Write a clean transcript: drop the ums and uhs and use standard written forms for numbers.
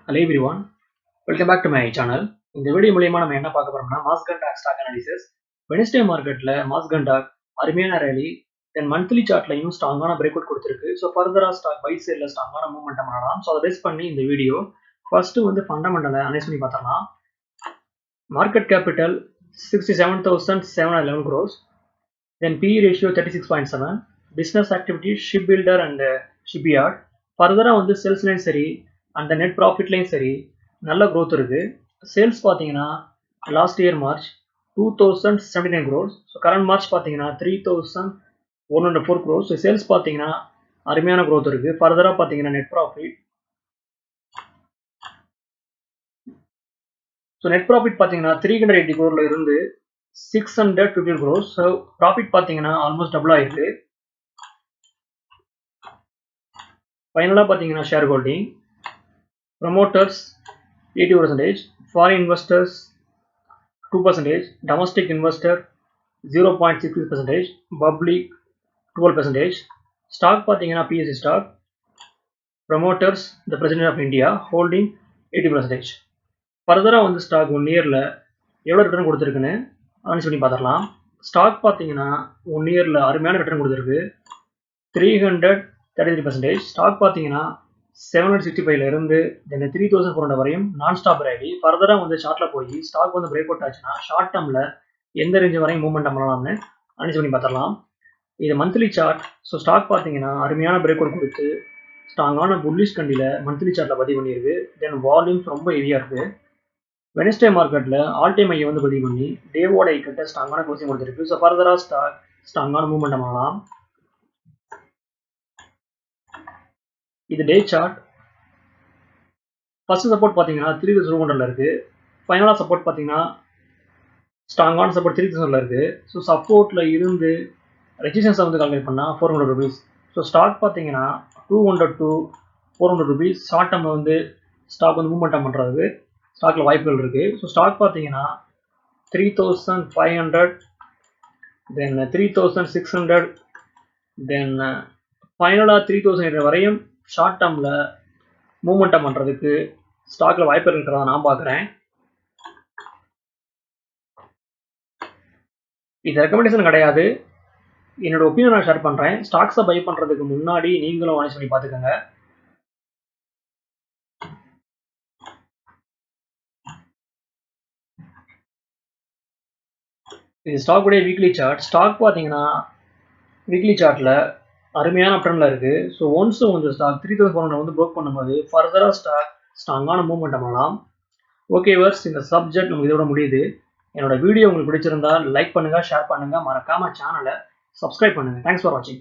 Hello everyone, welcome back to my channel. இந்த video மூலமா நம்ம என்ன பார்க்க போறோம்னா மாஸ்கண்டாக் ஸ்டாக் அனாலிசிஸ். வெட்னஸ்டே மார்க்கெட்ல மாஸ்கண்டாக் அருமையான ரேலி, தென் மந்த்லி சார்ட்லயும் ஸ்ட்ராங்கான பிரேக் அவுட் கொடுத்திருக்கு. ஸோ ஃபர்தரா ஸ்டாக் பை சைட்ல ஸ்ட்ராங்கான மூவ்மெண்ட் பண்ணலாம். ஸோ அதை பேஸ் பண்ணி இந்த வீடியோ ஃபர்ஸ்ட் வந்து ஃபண்டமெண்டலை அனலைஸ் பண்ணி பார்த்தரலாம். Market capital 67,711 crores, then PE ratio 36.7, business activity shipbuilder and shipyard. ஃபர்தரா வந்து சேல்ஸ் லைன் சரி அந்த நெட் ப்ராஃபிட்லையும் சரி நல்ல க்ரோத் இருக்கு. சேல்ஸ் பார்த்தீங்கன்னா last year March 2079 crores, so current March பார்த்தீங்கன்னா 3104 crores. ஸோ சேல்ஸ் பார்த்தீங்கன்னா அருமையான க்ரோத் இருக்கு. ஃபர்தரா பார்த்தீங்கன்னா net profit, so net profit பார்த்தீங்கன்னா 380 crore இருந்து 650 crores. ஸோ ப்ராஃபிட் பார்த்தீங்கன்னா ஆல்மோஸ்ட் டபுள் ஆயிருக்கு. ஃபைனலாக பார்த்தீங்கன்னா share holding, promoters 80%, foreign investors 2%, domestic investor 0.66%, public 12%. Stock பார்த்தீங்கன்னா PSC stock, promoters the president of India holding 80%. ஃபர்தராக வந்து ஸ்டாக் 1 இயரில் எவ்வளோ ரிட்டர்ன் கொடுத்துருக்குன்னு அனலைஸ் பண்ணி பார்த்துடலாம். ஸ்டாக் பார்த்தீங்கன்னா 1 இயரில் அருமையான ரிட்டர்ன் கொடுத்துருக்கு, 333%. ஸ்டாக் பார்த்தீங்கன்னா 765 இருந்து 3400 வரையும் நான் ஸ்டாப் ரேலி. ஃபர்தராக வந்து ஷார்ட்ல போய் ஸ்டாக் வந்து பிரேக் அவுட் ஆச்சுன்னா ஷார்ட் டேர்ம்ல எந்த ரேஞ்ச் வரையும் மூவ்மெண்ட் பண்ணலாம்னு அனலைஸ் பண்ணி பார்த்துடலாம். இது மந்த்லி சார்ட். ஸோ ஸ்டாக் பார்த்தீங்கன்னா அருமையான பிரேக் அவுட் கொடுத்து ஸ்ட்ராங்கான புல்லிஷ் கண்டியில் மந்த்லி சார்ட்ல பதிவு பண்ணியிருக்கு. தென் வால்யூம்ஸ் ரொம்ப ஹெவியாக இருக்கு. வெட்னஸ்டே மார்க்கெட்டில் ஆல் டைம் ஐயை வந்து பதிவு பண்ணி டேவோட ஐக்கிட்ட ஸ்ட்ராங்கான க்ளோசிங் கொடுத்துருக்கு. ஸோ ஃபர்தராக ஸ்டாக் ஸ்ட்ராங்கான மூவ்மெண்ட் பண்ணலாம். இது டே சார்ட். ஃபர்ஸ்ட் சப்போர்ட் பார்த்தீங்கன்னா 3200 இருக்கு. ஃபைனலாக சப்போர்ட் பார்த்தீங்கன்னா ஸ்ட்ராங்கான சப்போர்ட் 3000 இருக்கு. ஸோ சப்போர்ட்ல இருந்து ரெசிஸ்டன்ஸை வந்து கால்குலேட் பண்ணால் 400 rupees. ஸோ ஸ்டாக் பார்த்தீங்கன்னா 200 to 400 rupees ஷார்ட் டேர்ம்ல வந்து ஸ்டாக் வந்து மூவ்மெண்ட் பண்ணுறதுக்கு ஸ்டாக்ல வாய்ப்புகள் இருக்கு. ஸோ ஸ்டாக் பார்த்தீங்கன்னா 3500, தென் 3600, தென் ஃபைனலாக 3000 வரையும் ஷார்ட் டேர்ம்ல மூவ்மெண்ட்டை பண்ணுறதுக்கு ஸ்டாக்ல வாய்ப்பு இருக்கிறதா நான் பார்க்குறேன். இது ரெக்கமெண்டேஷன் கிடையாது, என்னோட ஒப்பீனியன் நான் ஷேர் பண்ணுறேன். ஸ்டாக்ஸை பை பண்ணுறதுக்கு முன்னாடி நீங்களும் அனலைஸ் பண்ணி பார்த்துக்கோங்க. இது ஸ்டாக்குடைய வீக்லி சார்ட். ஸ்டாக் பார்த்தீங்கன்னா வீக்லி சார்ட்டில் அருமையான ட்ரெண்டில் இருக்குது. ஸோ ஒன்ஸ் வந்து ஸ்டாக் 3400 வந்து ப்ரோக் பண்ணும்போது ஃபர்தராக ஸ்டாக் ஸ்ட்ராங்கான மூவ்மெண்ட் பண்ணலாம். ஓகே வர்ஸ், இந்த சப்ஜெக்ட் நமக்கு இதோட முடியுது. என்னோட வீடியோ உங்களுக்கு பிடிச்சிருந்தா லைக் பண்ணுங்கள், ஷேர் பண்ணுங்கள், மறக்காமல் சேனலை சப்ஸ்கிரைப் பண்ணுங்கள். தேங்க்ஸ் ஃபார் வாட்சிங்.